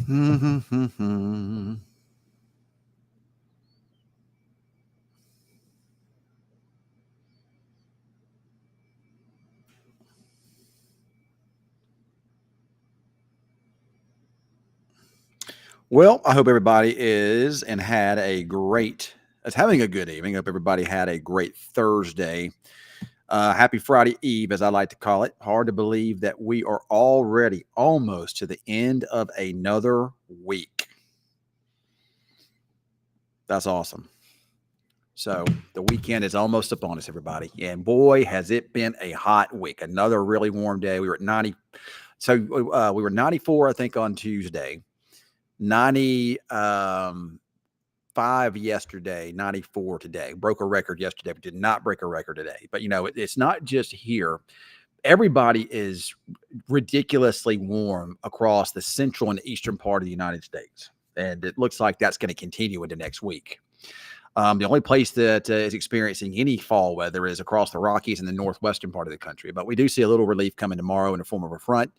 Well, I hope everybody is and had a great, is having a good evening. I hope everybody had a great Thursday. Happy Friday Eve, as I like to call it. Hard to believe that we are already almost to the end of another week. That's awesome. So the weekend is almost upon us, everybody. And boy, has it been a hot week. Another really warm day. We were at 90. So we were 94, I think, on Tuesday. 95 yesterday, 94 today. Broke a record yesterday, but did not break a record today. But, it's not just here. Everybody is ridiculously warm across the central and eastern part of the United States. And it looks like that's going to continue into next week. The only place that is experiencing any fall weather is across the Rockies and the northwestern part of the country. But we do see a little relief coming tomorrow in the form of a front.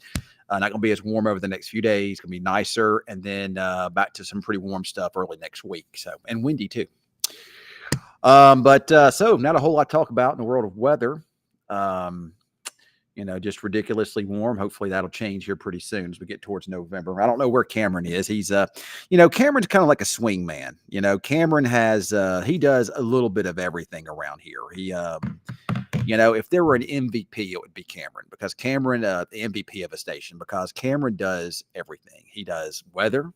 Not going to be as warm over the next few days. It's going to be nicer. And then back to some pretty warm stuff early next week. So, and windy too. So not a whole lot to talk about in the world of weather. Just ridiculously warm. Hopefully that'll change here pretty soon as we get towards November. I don't know where Cameron is. He's, Cameron's kind of like a swing man. Cameron has, he does a little bit of everything around here. He, if there were an MVP, it would be Cameron, because Cameron, the MVP of a station, because Cameron does everything. He does weather.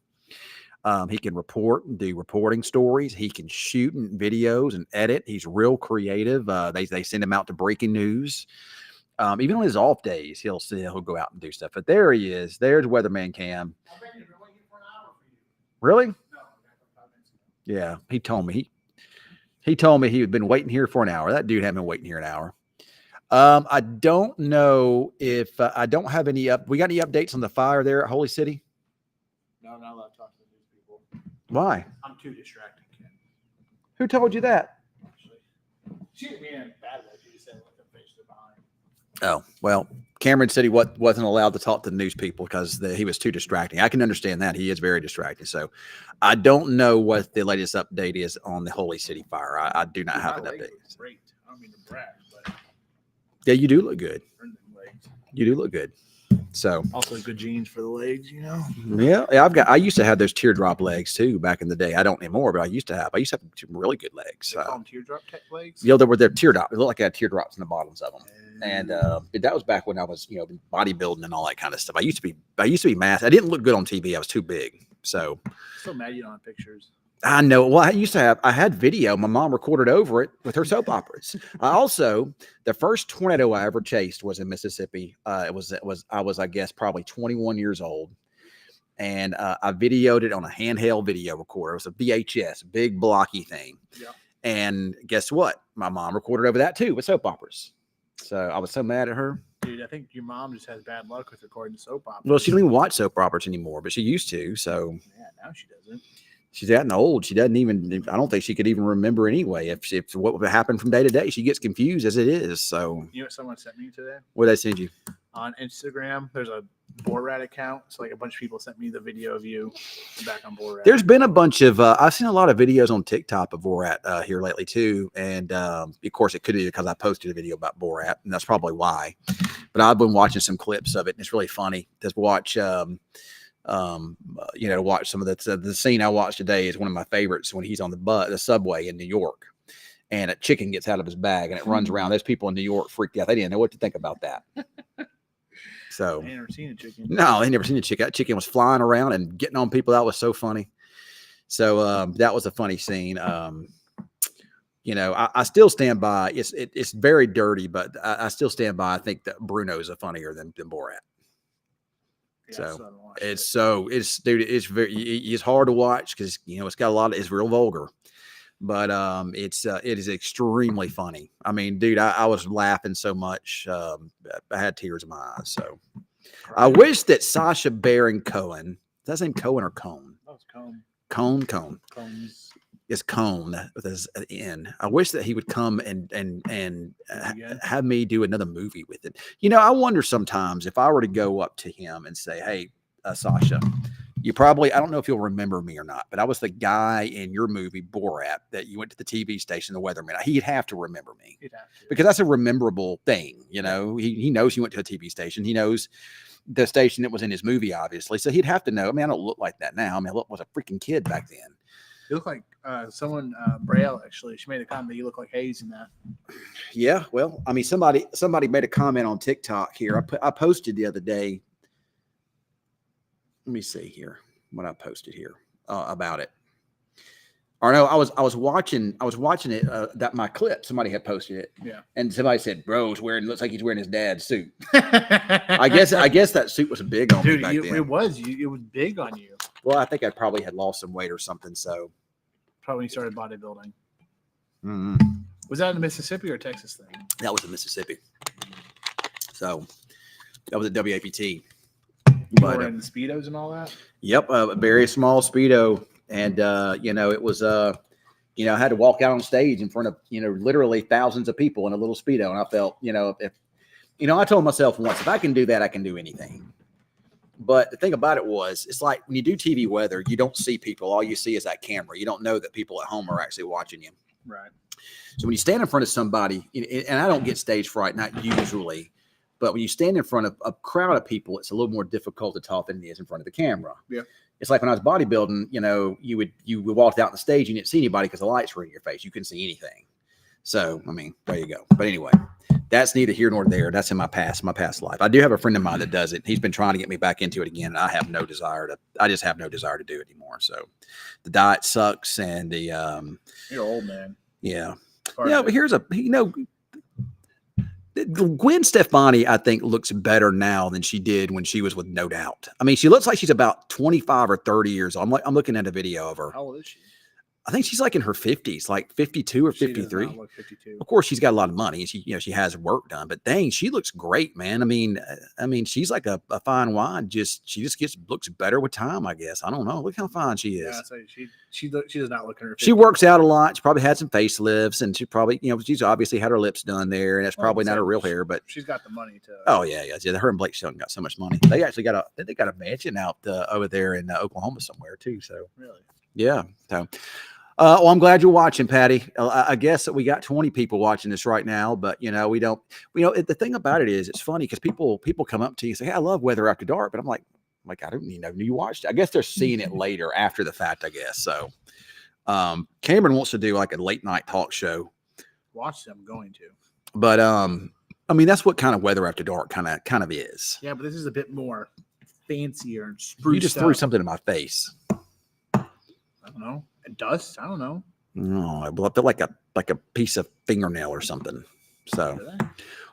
He can report and do reporting stories. He can shoot videos and edit. He's real creative. They send him out to breaking news. Even on his off days, he'll go out and do stuff. But there he is. There's Weatherman Cam. Really? Yeah, he told me. He told me he had been waiting here for an hour. That dude had been waiting here an hour. I don't know if I don't have any we got any updates on the fire there at Holy City? No, not allowed to talk to the news people. Why? I'm too distracting, Ken. Who told you that? Actually, she didn't mean it bad. She said let them face their behind. Oh, well, Cameron said he wasn't allowed to talk to the news people because he was too distracting. I can understand that. He is very distracting. So I don't know what the latest update is on the Holy City fire. I do not have an update. Great. I don't mean to brag, but yeah, you do look good. You do look good. So also good jeans for the legs, Yeah, I used to have those teardrop legs too back in the day. I don't anymore, but I used to have some really good legs. They call them teardrop legs. They're teardrop. It looked like I had teardrops in the bottoms of them. And that was back when I was, bodybuilding and all that kind of stuff. I used to be mass. I didn't look good on TV. I was too big. So mad you don't have pictures. I know. Well, I had video. My mom recorded over it with her soap operas. The first tornado I ever chased was in Mississippi. I was, I guess, probably 21 years old. And I videoed it on a handheld video recorder. It was a VHS, big blocky thing. Yeah. And guess what? My mom recorded over that too with soap operas. So I was so mad at her. Dude, I think your mom just has bad luck with recording soap operas. Well, she don't even watch soap operas anymore, but she used to. So yeah, now she doesn't. She's gotten old. She doesn't even, I don't think she could even remember anyway. If what would happen from day to day, she gets confused as it is. So, you know what someone sent me today? What did I send you? On Instagram, there's a Borat account. So, like, a bunch of people sent me the video of you back on Borat. There's been a bunch of, I've seen a lot of videos on TikTok of Borat here lately too. And of course, it could be because I posted a video about Borat, and that's probably why. But I've been watching some clips of it, and it's really funny to watch. Watch some of the scene I watched today is one of my favorites when he's on the subway in New York, and a chicken gets out of his bag and it runs around. There's people in New York freaked out. They didn't know what to think about that. So I ain't never seen a chicken. No, they never seen a chicken. That chicken was flying around and getting on people. That was so funny. So that was a funny scene. I still stand by. It's very dirty, but I still stand by. I think that Bruno's a funnier than Borat. It's hard to watch because it's got a lot of, it's real vulgar, but it is extremely funny. I mean, dude, I was laughing so much, I had tears in my eyes. So I wish that Sacha Baron Cohen, is that his name Cohen or Cone? Oh, it's Cone. Cone. Cones. It's Cone with his N. I wish that he would come and have me do another movie with it. I wonder sometimes if I were to go up to him and say, "Hey, Sasha, You probably, I don't know if you'll remember me or not, but I was the guy in your movie Borat that you went to the TV station, the weatherman. He'd have to remember me You'd have to. because that's a rememberable thing. You know, he knows you went to a TV station. He knows the station that was in his movie, obviously. So he'd have to know. I mean, I don't look like that now. I mean, I was a freaking kid back then. You look like someone, Braille, actually. She made a comment that you look like Hayes in that. Yeah. Well, I mean, somebody made a comment on TikTok here. I posted the other day. Let me see here what I posted here about it. Or no, I was watching it, that my clip, somebody had posted it. Yeah. And somebody said, "Bro's looks like he's wearing his dad's suit." I guess that suit was big on me back then. It was big on you. Well, I think I probably had lost some weight or something. So probably when you started bodybuilding. mm-hmm. Was that in Mississippi or Texas thing? That was in Mississippi. So that was at WAPT. You were in Speedos and all that? Yep, a very small Speedo. And, it was, I had to walk out on stage in front of, literally thousands of people in a little Speedo. And I felt, I told myself once, if I can do that, I can do anything. But the thing about it was, it's like when you do TV weather, you don't see people. All you see is that camera. You don't know that people at home are actually watching you. Right. So when you stand in front of somebody, and I don't get stage fright, not usually, but when you stand in front of a crowd of people, it's a little more difficult to talk than it is in front of the camera. Yeah. It's like when I was bodybuilding, you would walk out on the stage, you didn't see anybody because the lights were in your face. You couldn't see anything. So, I mean, there you go. But anyway, that's neither here nor there. That's in my past life. I do have a friend of mine that does it. He's been trying to get me back into it again. And I just have no desire to do it anymore. So the diet sucks. And you're old, man. Yeah. Yeah. But here's Gwen Stefani, I think, looks better now than she did when she was with No Doubt. I mean, she looks like she's about 25 or 30 years old. I'm looking at a video of her. How old is she? I think she's like in her 50s, like 52 or 53. She does not look 52. Of course, she's got a lot of money and she has work done, but dang, she looks great, man. I mean, she's like a fine wine. She just looks better with time, I guess. I don't know. Look how fine she is. Yeah, so she does not look in her 50s. She works out a lot. She probably had some facelifts, and she probably, she's obviously had her lips done there, and that's probably not her real hair, but she's got the money to. Oh yeah. Her and Blake Shelton got so much money. They actually got a mansion out over there in Oklahoma somewhere too. So really, yeah. So. Well, I'm glad you're watching, Patty. I guess that we got 20 people watching this right now, but we don't. The thing about it is, it's funny because people come up to you and say, "Hey, I love Weather After Dark," but I'm like, I don't even know you watched it. I guess they're seeing it later after the fact. I guess so. Cameron wants to do like a late night talk show. Watch them going to, but I mean that's what kind of Weather After Dark kind of is. Yeah, but this is a bit more fancier and spruced. You just threw something in my face. I don't know. Dust? I don't know. No, I felt like a piece of fingernail or something. So,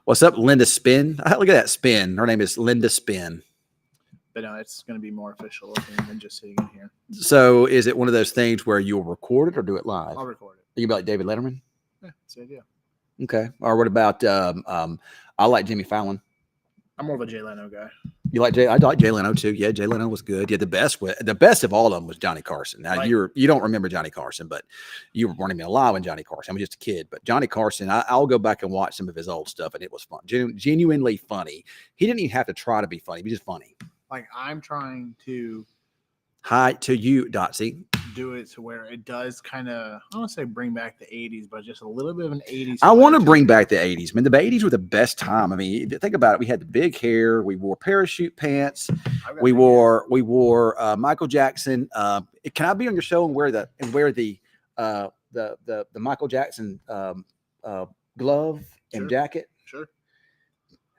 what's up, Linda Spin? Look at that Spin. Her name is Linda Spin. But no, it's going to be more official looking than just sitting in here. So, is it one of those things where you'll record it or do it live? I'll record it. You be like David Letterman? Yeah, that's the idea. Okay. Or what about I like Jimmy Fallon. I'm more of a Jay Leno guy. You like Jay? I like Jay Leno too. Yeah, Jay Leno was good. Yeah, the best of all of them was Johnny Carson. Now you don't remember Johnny Carson, but you weren't even alive when Johnny Carson. I was just a kid. But Johnny Carson, I'll go back and watch some of his old stuff, and it was fun, genuinely funny. He didn't even have to try to be funny; he was just funny. Like I'm trying to. Hi to you, Dotsy. Do it to where it does kind of, I don't want to say bring back the 80s, but just a little bit of an 80s. I want to bring back the 80s. I mean, the 80s were the best time. I mean, think about it. We had the big hair. We wore parachute pants. We wore Michael Jackson. Can I be on your show and wear the Michael Jackson glove and jacket? Sure.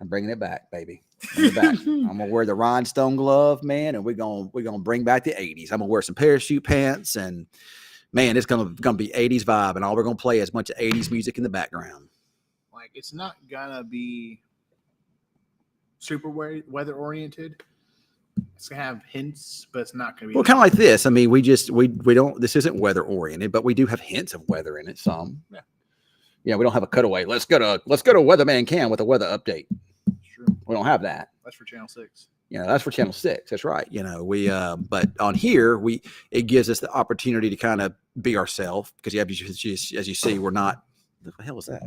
I'm bringing it back, baby. I'm gonna wear the rhinestone glove, man, and we're gonna bring back the 80s. I'm gonna wear some parachute pants, and man, it's gonna be 80s vibe, and all we're gonna play is a bunch of 80s music in the background. Like it's not gonna be super weather oriented. It's gonna have hints, but it's not gonna be kind of like this. I mean, we don't. This isn't weather oriented, but we do have hints of weather in it. Some, yeah. We don't have a cutaway. Let's go to Weatherman Cam with a weather update. We don't have that. That's for Channel 6. That's for Channel 6. That's right. We but on here it gives us the opportunity to kind of be ourselves because as you see, we're not. What the hell is that?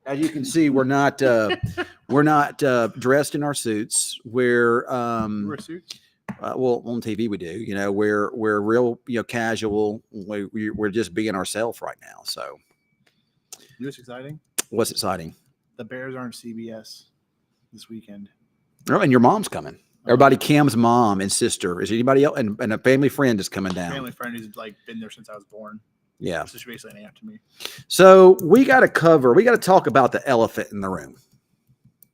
As you can see, we're not dressed in our suits. We're suits. Well, on TV we do. You know, we're real, casual. We're just being ourselves right now. So, You know what's exciting? what's exciting? The Bears aren't CBS this weekend. Oh, and your mom's coming. Everybody, Cam's mom and sister. Is anybody else? And a family friend is coming down. Family friend who's like been there since I was born. Yeah. So she's basically an aunt to me. So we got to talk about the elephant in the room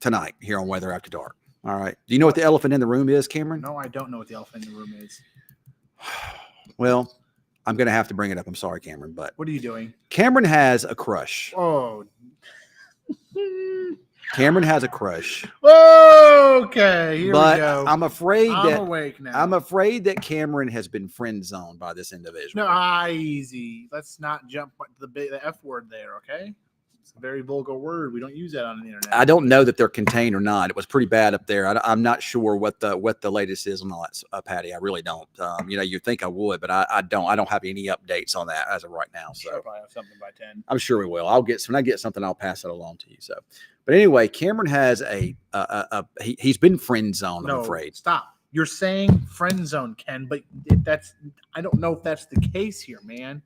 tonight here on Weather After Dark. All right. Do you know what the elephant in the room is, Cameron? No, I don't know what the elephant in the room is. Well, I'm going to have to bring it up. I'm sorry, Cameron, but What are you doing? Cameron has a crush. Oh. Cameron has a crush. Okay, here But we go. I'm afraid I'm awake now. I'm afraid that Cameron has been friend zoned by this individual. No, easy. Let's not jump to the F word there, okay? It's a very vulgar word. We don't use that on the internet. I don't know that they're contained or not. It was pretty bad up there. I'm not sure what the latest is on that, Patty. I really don't. You think I would, but I don't. I don't have any updates on that as of right now. So I'll probably have something by 10. I'm sure we will. When I get something, I'll pass it along to you. So, but anyway, Cameron has he's been friend zoned. I'm afraid. Stop. You're saying friend zone, Ken, but I don't know if that's the case here, man.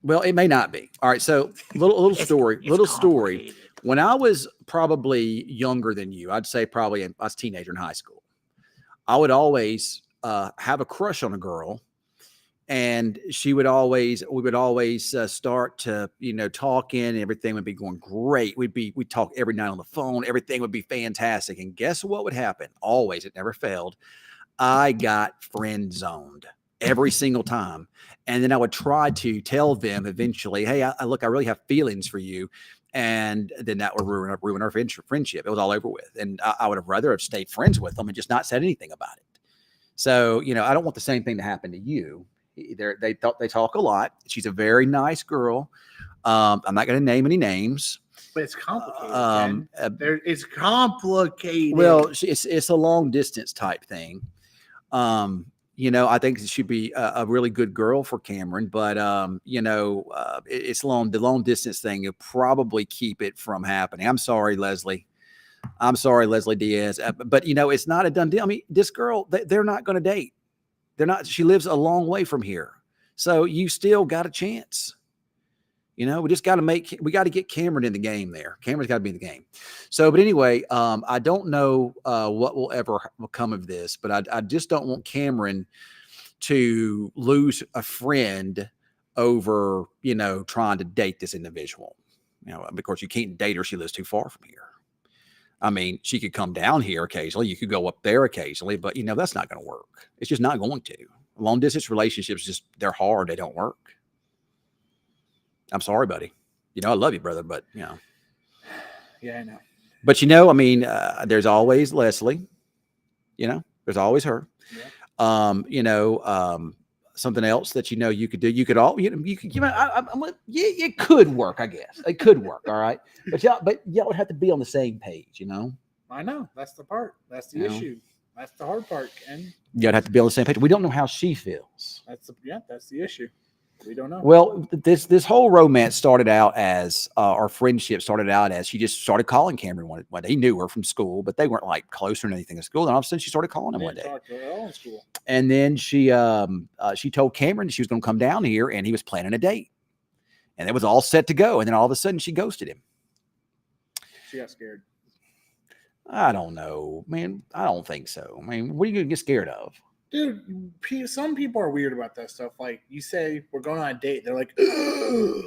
Well, it may not be. All right. So little story. When I was probably younger than you, I'd say probably I was a teenager in high school. I would always have a crush on a girl, and we would always start to talking, and everything would be going great. We'd talk every night on the phone. Everything would be fantastic. And guess what would happen? Always, it never failed. I got friend zoned every single time. And then I would try to tell them eventually, hey, I really have feelings for you. And then that would ruin our friendship. It was all over with. And I would have rather have stayed friends with them and just not said anything about it. So, I don't want the same thing to happen to you. They talk a lot. She's a very nice girl. I'm not going to name any names. But it's complicated. It's complicated. Well, it's a long distance type thing. I think she'd be a really good girl for Cameron, but it's the long distance thing. You'll probably keep it from happening. I'm sorry, Leslie Diaz. But it's not a done deal. I mean, this girl, they're not going to date. They're not. She lives a long way from here, so you still got a chance. We just got to get Cameron in the game there. Cameron's got to be in the game. So, but anyway, I don't know what will ever come of this, but I just don't want Cameron to lose a friend over, trying to date this individual. Because you can't date her. She lives too far from here. I mean, she could come down here occasionally. You could go up there occasionally, but that's not going to work. It's just not going to. Long distance relationships, they're hard. They don't work. I'm sorry, buddy. I love you, brother, but Yeah, I know. But there's always Leslie. There's always her. Yeah. Something else that you could do. You could it could work, I guess. It could work, all right. But y'all would have to be on the same page, I know. That's the part. That's the issue. That's the hard part, Ken. You'd have to be on the same page. We don't know how she feels. That's the issue. We don't know. Well, this whole romance started out as our friendship started out as she just started calling Cameron one day. He knew her from school, but they weren't like close or anything in school. And all of a sudden, she started calling him one day. Talked to her all in school. And then she told Cameron she was going to come down here, and he was planning a date, and it was all set to go. And then all of a sudden, she ghosted him. She got scared. I don't know, man. I don't think so. I mean, what are you going to get scared of? Dude, some people are weird about that stuff. Like, you say, we're going on a date. They're like, ugh.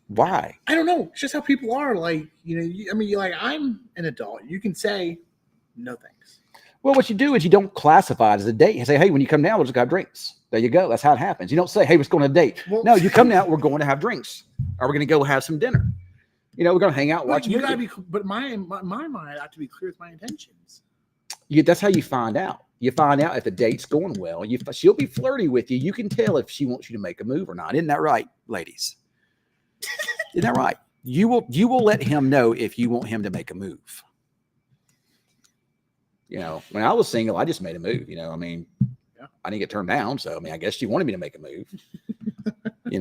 Why? I don't know. It's just how people are. Like, you're like, I'm an adult. You can say, no thanks. Well, what you do is you don't classify it as a date. You say, hey, when you come down, we'll just have drinks. There you go. That's how it happens. You don't say, hey, let's go on a date. Well, no, you come down, we're going to have drinks. Or we're going to go have some dinner. We're going to hang out, watch a movie. But my mind, I have to be clear with my intentions. That's how you find out. You find out if the date's going well. She'll be flirty with you. You can tell if she wants you to make a move or not. Isn't that right, ladies? Isn't that right? You will let him know if you want him to make a move. When I was single, I just made a move. I didn't get turned down, so I guess she wanted me to make a move.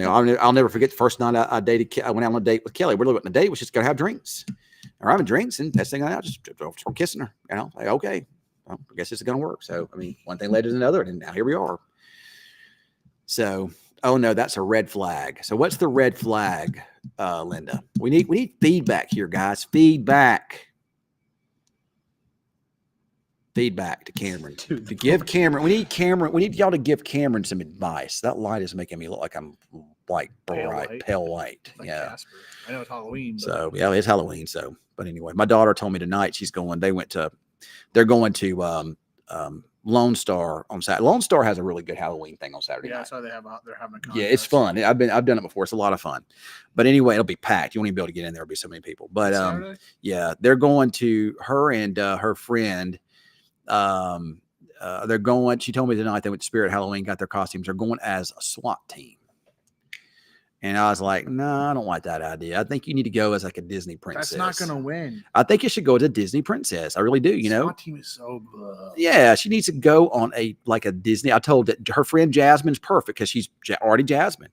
I'll never forget the first night I dated. I went out on a date with Kelly. We're looking at a date. We're just gonna have drinks. We're having drinks, and next thing I know, just start kissing her. Like, okay. well, I guess it's going to work. So, I mean, one thing led to another, and now here we are. So, oh no, that's a red flag. So, what's the red flag, Linda? We need feedback here, guys. Feedback to Cameron. Dude, To give Cameron, we need y'all to give Cameron some advice. That light is making me look like I'm like pale white. Like Yeah. Casper. I know it's Halloween. But So yeah, it's Halloween. So, but anyway, my daughter told me tonight they're going to Lone Star on Saturday. Lone Star has a really good Halloween thing on Saturday yeah, I night. saw they're having a contest. Yeah, it's fun. I've done it before. It's a lot of fun. But anyway, it'll be packed. You won't even be able to get in there. There'll be so many people. But Saturday? yeah, they're going to her and her friend. They're going. She told me tonight they went to Spirit Halloween, got their costumes. They're going as a SWAT team. And I was like, no, I don't like that idea. I think you need to go as like a Disney princess. That's not going to win. I think you should go as a Disney princess. I really do. You know, SWAT team is so blah. yeah, she needs to go on a Disney. I told that her friend Jasmine's perfect because she's already Jasmine,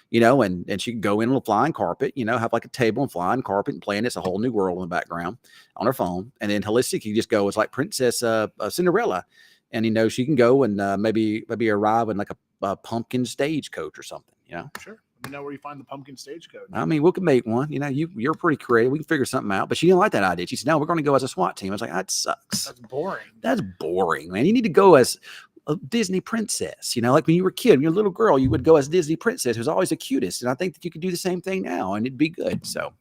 you know, and she can go in on a flying carpet, you know, have like a table and flying carpet and playing It's a Whole New World in the background on her phone. And then Holistic, you just go as like Princess Cinderella. And, you know, she can go and maybe arrive in like a pumpkin stagecoach or something, you know. Sure. Let me know where you find the pumpkin stagecoach. I mean, we can make one. You know, you're pretty creative. We can figure something out. But she didn't like that idea. She said, no, we're going to go as a SWAT team. I was like, that sucks. That's boring. That's boring, man. You need to go as a Disney princess. You know, like when you were a kid, when you're a little girl, you would go as Disney princess, who's always the cutest. And I think that you could do the same thing now, and it'd be good. So,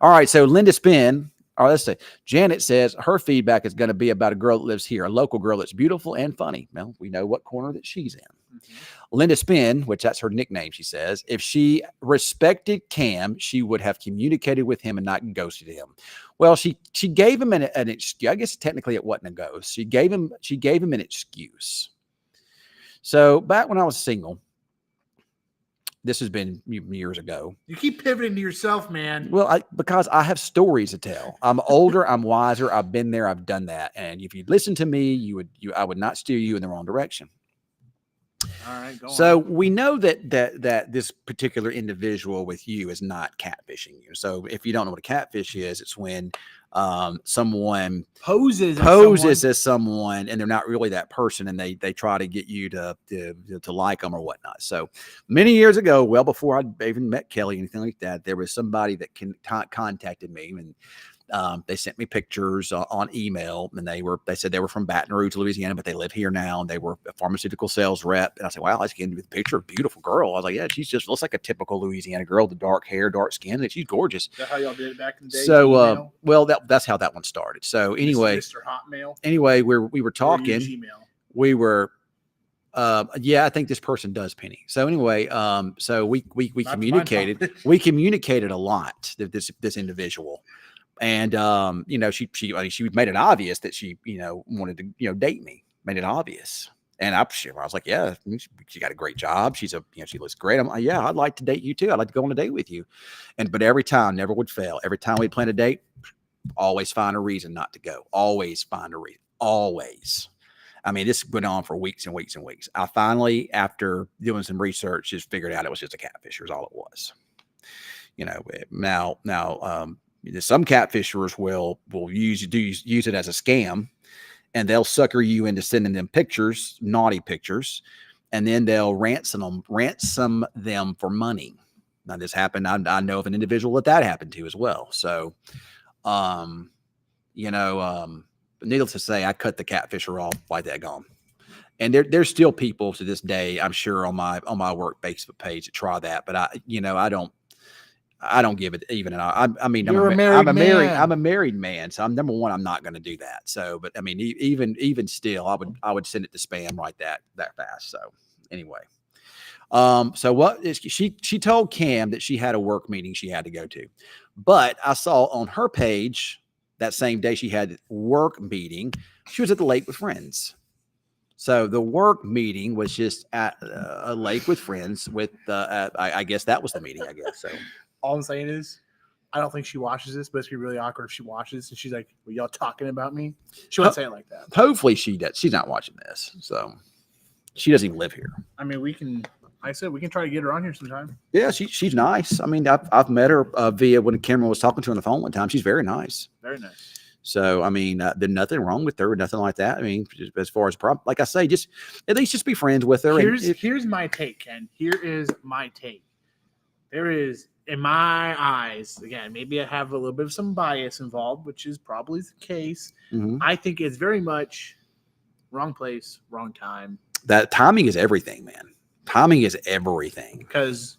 all right. So Linda Spin, or let's say Janet says her feedback is going to be about a girl that lives here, a local girl that's beautiful and funny. Well, we know what corner that she's in. Mm-hmm. Linda Spin, which that's her nickname, she says, if she respected Cam, she would have communicated with him and not ghosted him. Well, she gave him an excuse. I guess technically it wasn't a ghost. She gave him an excuse. So back when I was single, this has been years ago. You keep pivoting to yourself, man. Well, because I have stories to tell. I'm older, I'm wiser, I've been there, I've done that. And if you'd listen to me, I would not steer you in the wrong direction. All right, go so on. We know that this particular individual with you is not catfishing you. So if you don't know what a catfish is, it's when someone poses as someone and they're not really that person, and they try to get you to like them or whatnot. So many years ago, well before I even met Kelly or anything like that, there was somebody that contacted me, and they sent me pictures on email, and they said they were from Baton Rouge, Louisiana, but they live here now, and they were a pharmaceutical sales rep. And I said, wow, let's get into the picture of a beautiful girl. I was like, yeah, she's just looks like a typical Louisiana girl, the dark hair, dark skin, and she's gorgeous. Is that how y'all did it back in the day? So, well, that's how that one started. So anyway, Mr. Hotmail. Anyway, we were talking. We were, yeah, I think this person does, Penny. So anyway, so we communicated. We communicated a lot. This individual. And, you know, she made it obvious that she, you know, wanted to, you know, date me, made it obvious. And I was like, yeah, she got a great job. She looks great. I'm like, yeah, I'd like to date you too. I'd like to go on a date with you. But every time, never would fail. Every time we'd plan a date, always find a reason not to go. Always find a reason. Always. I mean, this went on for weeks and weeks and weeks. I finally, after doing some research, just figured out it was just a catfisher is all it was. You know, now, some catfishers will use it as a scam, and they'll sucker you into sending them pictures, naughty pictures, and then they'll ransom them for money. Now this happened. I know of an individual that happened to as well. So, you know, needless to say, I cut the catfisher off like that gone. And there's still people to this day, I'm sure, on my work Facebook page that try that, but I don't give it even an. I mean, I'm a married man, so I'm number one. I'm not going to do that. So, but I mean, even still, I would send it to spam right that fast. So anyway, so what is she told Cam that she had a work meeting she had to go to, but I saw on her page that same day she had work meeting. She was at the lake with friends. So the work meeting was just at a lake with friends. With I guess that was the meeting. I guess so. All I'm saying is, I don't think she watches this, but it's gonna be really awkward if she watches and she's like, "Were y'all talking about me?" She wouldn't say it like that. Hopefully she does. She's not watching this, so she doesn't even live here. I mean, we can try to get her on here sometime. Yeah, she's nice. I mean, I've met her via when Cameron was talking to her on the phone one time. She's very nice. Very nice. So, I mean, there's nothing wrong with her, nothing like that. I mean, just as far as like I say, just at least just be friends with her. Here's my take, Ken. Here is my take. There is, in my eyes, again, maybe I have a little bit of some bias involved, which is probably the case. I think it's very much wrong place, wrong time. That timing is everything, man. Timing is everything. Because,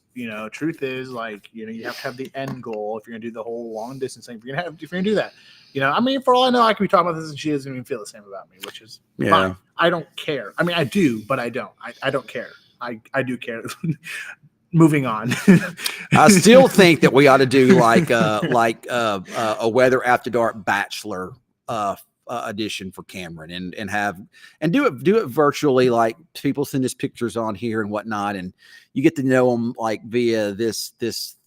truth is, like, you have to have the end goal if you're going to do the whole long distance thing. If you're going to do that. I mean, for all I know, I could be talking about this and she doesn't even feel the same about me, which is fine. I don't care. I mean, I do, but I don't. I don't care. I do care. Moving on. I still think that we ought to do like a Weather After Dark Bachelor edition for Cameron and do it virtually. Like people send us pictures on here and whatnot, and you get to know them like via this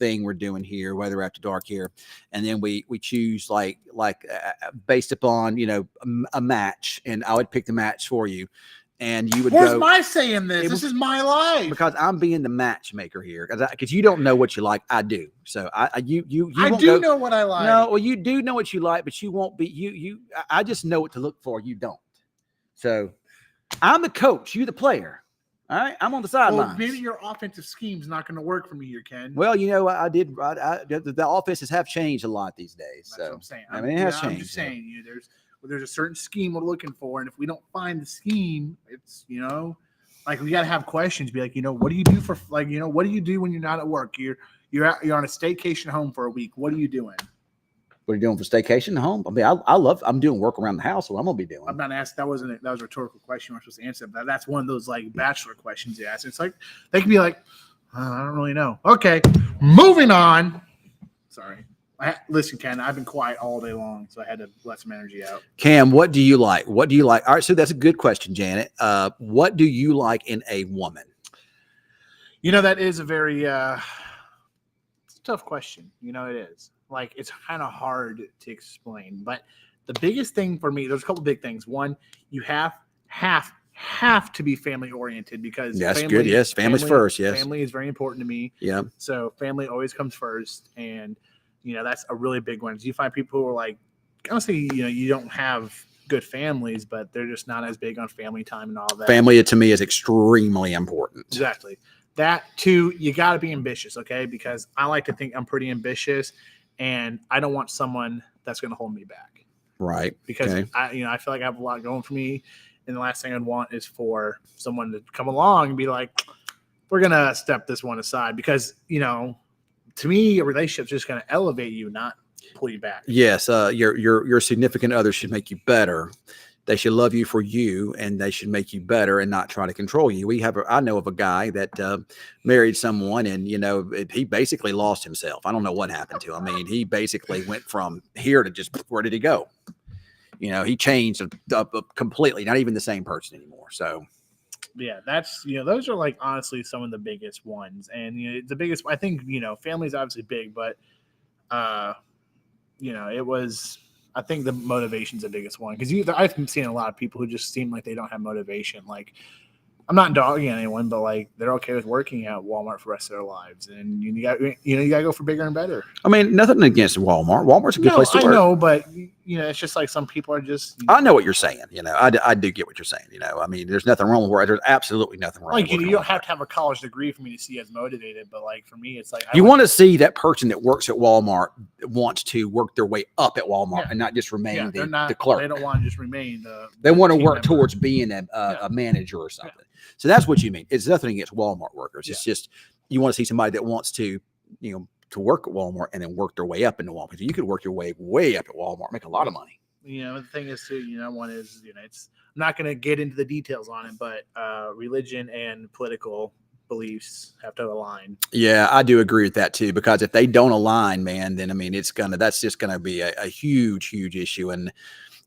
thing we're doing here, Weather After Dark here, and then we choose like based upon a match, and I would pick the match for you. And you would Where's my say in this? This is my life. Because I'm being the matchmaker here. Because you don't know what you like. I do. So you I do know what I like. No, well, you do know what you like, but you won't be I just know what to look for. You don't. So I'm the coach. You the player. All right. I'm on the sidelines. Well, maybe your offensive scheme's not going to work for me here, Ken. Well, the offenses have changed a lot these days. That's what I'm saying. I mean, it has changed. I'm just saying, there's a certain scheme we're looking for, and if we don't find the scheme, it's like we got to have questions. Be like, what do you do for what do you do when you're not at work? You're on a staycation home for a week. What are you doing? What are you doing for staycation at home? I mean, I'm doing work around the house. What I'm gonna be doing. I'm not asked. That was a rhetorical question. We're supposed to answer, but that's one of those like bachelor questions you ask. It's like they can be like, I don't really know. Okay, moving on. Sorry. Listen, Ken, I've been quiet all day long, so I had to let some energy out. Cam, what do you like? What do you like? All right, so that's a good question, Janet. What do you like in a woman? That is a very it's a tough question. It is. Like, it's kind of hard to explain. But the biggest thing for me, there's a couple big things. One, you have to be family oriented because good. Yes, family's first. Yes, family is very important to me. Yeah. So family always comes first, and that's a really big one. You find people who are like, honestly, you don't have good families, but they're just not as big on family time and all that. Family to me is extremely important. Exactly. That too, you got to be ambitious, okay? Because I like to think I'm pretty ambitious, and I don't want someone that's going to hold me back. Right. Because I feel like I have a lot going for me, and the last thing I'd want is for someone to come along and be like, we're going to step this one aside because, to me, a relationship's just going to elevate you, not pull you back. Yes, your significant other should make you better. They should love you for you, and they should make you better and not try to control you. I know of a guy that married someone, and he basically lost himself. I don't know what happened to him. I mean, he basically went from here to just where did he go? He changed up completely. Not even the same person anymore. So. Yeah, that's those are like honestly some of the biggest ones, and the biggest I think family is obviously big, but it was I think the motivation's the biggest one because I've seen a lot of people who just seem like they don't have motivation. Like I'm not dogging anyone, but like they're okay with working at Walmart for the rest of their lives, and you got to go for bigger and better. I mean, nothing against Walmart. Walmart's a good place to work. I know, but it's just like some people are just. I know what you're saying. I do get what you're saying. I mean, there's nothing wrong with work. There's absolutely nothing wrong. Like you don't have to have a college degree for me to see as motivated, but like for me, it's like you want to see that person that works at Walmart wants to work their way up at Walmart and not just remain the clerk. They don't want to just remain They want to work towards being a manager or something. Yeah. So that's what you mean. It's nothing against Walmart workers. It's just you want to see somebody that wants to, to work at Walmart and then work their way up into Walmart. You could work your way up at Walmart, make a lot of money. The thing is too, one is, it's I'm not going to get into the details on it, but religion and political beliefs have to align. Yeah, I do agree with that too, because if they don't align, man, then I mean, that's just going to be a huge, huge issue. And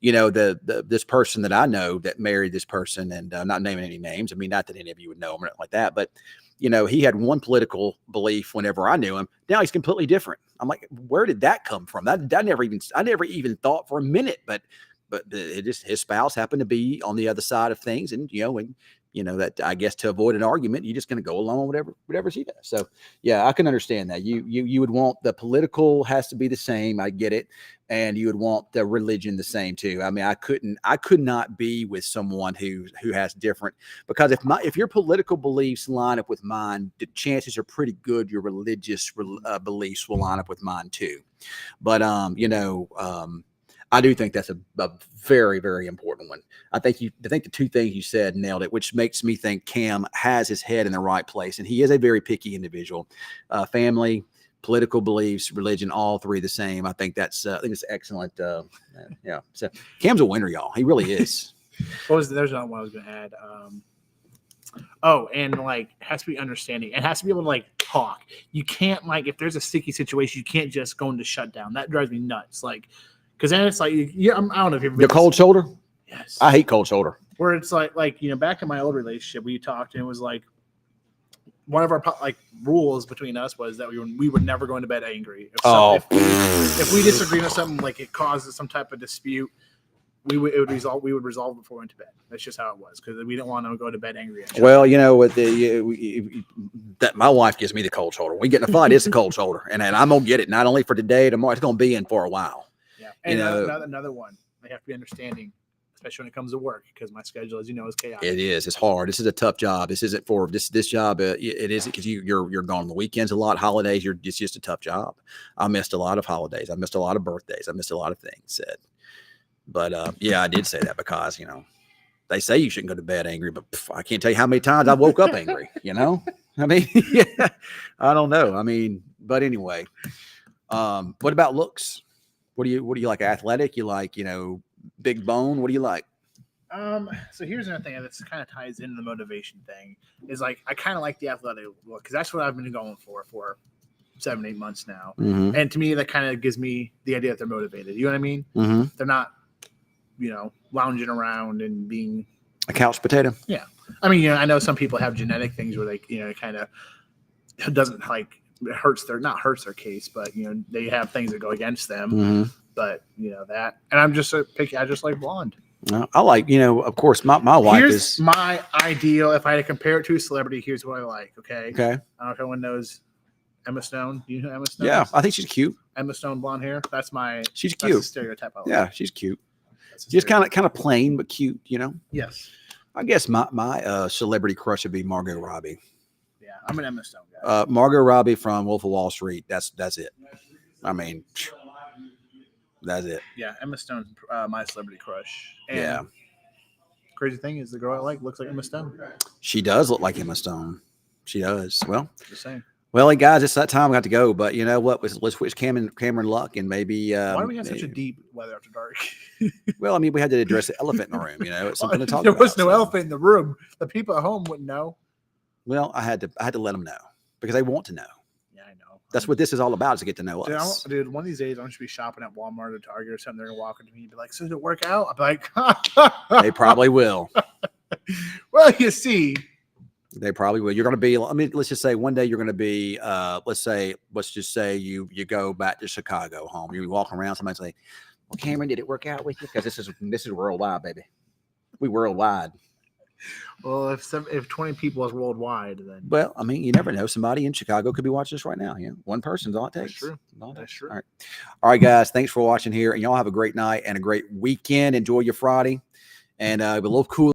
this person that I know that married this person, and I'm not naming any names. I mean, not that any of you would know him or anything like that, but he had one political belief whenever I knew him. Now he's completely different. I'm like, where did that come from? I never even thought for a minute, but his spouse happened to be on the other side of things, and that I guess to avoid an argument, you're just going to go along with whatever she does. So yeah, I can understand that. You would want the political has to be the same. I get it. And you would want the religion the same too. I mean, I could not be with someone who has different, because if your political beliefs line up with mine, the chances are pretty good your religious beliefs will line up with mine too. But I do think that's a very, very important one. I think the two things you said nailed it, which makes me think Cam has his head in the right place, and he is a very picky individual. Family, political beliefs, religion, all three the same. I think it's excellent. Yeah. So Cam's a winner, y'all. He really is. There's not one I was going to add. And like, it has to be understanding. It has to be able to like talk. You can't, like, if there's a sticky situation, you can't just go into shutdown. That drives me nuts. Like, because then it's like, I don't know if you've the cold shoulder. Yes, I hate cold shoulder. Where it's like back in my old relationship, we talked and it was like one of our rules between us was that we would never go into bed angry. If we disagreed on something, like it causes some type of dispute, we would resolve it before we went to bed. That's just how it was, because we didn't want to go to bed angry. Well, with that my wife gives me the cold shoulder. We get in a fight, it's a cold shoulder, and I'm gonna get it not only for today, tomorrow. It's gonna be in for a while. Yeah, and another one. They have to be understanding, especially when it comes to work, because my schedule, as you know, is chaotic. It is. It's hard. This is a tough job. This isn't for this job. It isn't, because you're gone on the weekends a lot, holidays. It's just a tough job. I missed a lot of holidays. I missed a lot of birthdays. I missed a lot of things. But yeah, I did say that because they say you shouldn't go to bed angry, but I can't tell you how many times I woke up angry. I mean, yeah, I don't know. I mean, but anyway, what about looks? What do you like? Athletic? You like big bone? What do you like? So here's another thing that's kind of ties into the motivation thing. Is like, I kind of like the athletic look, because that's what I've been going for 7-8 months now. Mm-hmm. And to me, that kind of gives me the idea that they're motivated. You know what I mean? Mm-hmm. They're not, lounging around and being a couch potato. Yeah. I mean, I know some people have genetic things where they, it kind of doesn't hurts their case, but they have things that go against them. Mm-hmm. But that, and I'm just picky. I just like blonde. I like, of course, my wife Here's my ideal. If I had to compare it to a celebrity, here's what I like. Okay. Okay. I don't know if everyone knows Emma Stone. Do you know Emma Stone? Yeah, I think she's cute. Emma Stone, blonde hair. She's cute. That's the stereotype I like. Yeah, she's cute. Just kind of plain but cute, Yes. I guess my celebrity crush would be Margot Robbie. Yeah, I'm an Emma Stone guy. Margot Robbie from Wolf of Wall Street. That's it. I mean, that's it. Yeah, Emma Stone's my celebrity crush. And yeah. Crazy thing is, the girl I like looks like Emma Stone. She does look like Emma Stone. She does. Well, just saying. Well, hey guys, it's that time. We got to go. But you know what? Let's wish Cameron luck, and maybe. Why do we have such a deep weather after dark? Well, I mean, we had to address the elephant in the room. It's something to talk there about. There was no elephant in the room. The people at home wouldn't know. Well, I had to let them know, because they want to know. Yeah, I know. That's what this is all about, is to get to know us. Dude, one of these days, I'm just be shopping at Walmart or Target or something. They're gonna walk into me and be like, "So did it work out?" I'll be like, They probably will. Well, you see. They probably will. You're going to be, let's just say one day you're going to be, let's just say you go back to Chicago home. You walk around, somebody say, "Well, Cameron, did it work out with you?" Because this is worldwide, baby. We worldwide. Well, if 20 people is worldwide, then. Well, I mean, you never know. Somebody in Chicago could be watching this right now. One person's all it takes. That's true. That's true. All right, guys. Thanks for watching here, and y'all have a great night and a great weekend. Enjoy your Friday, and a little cool.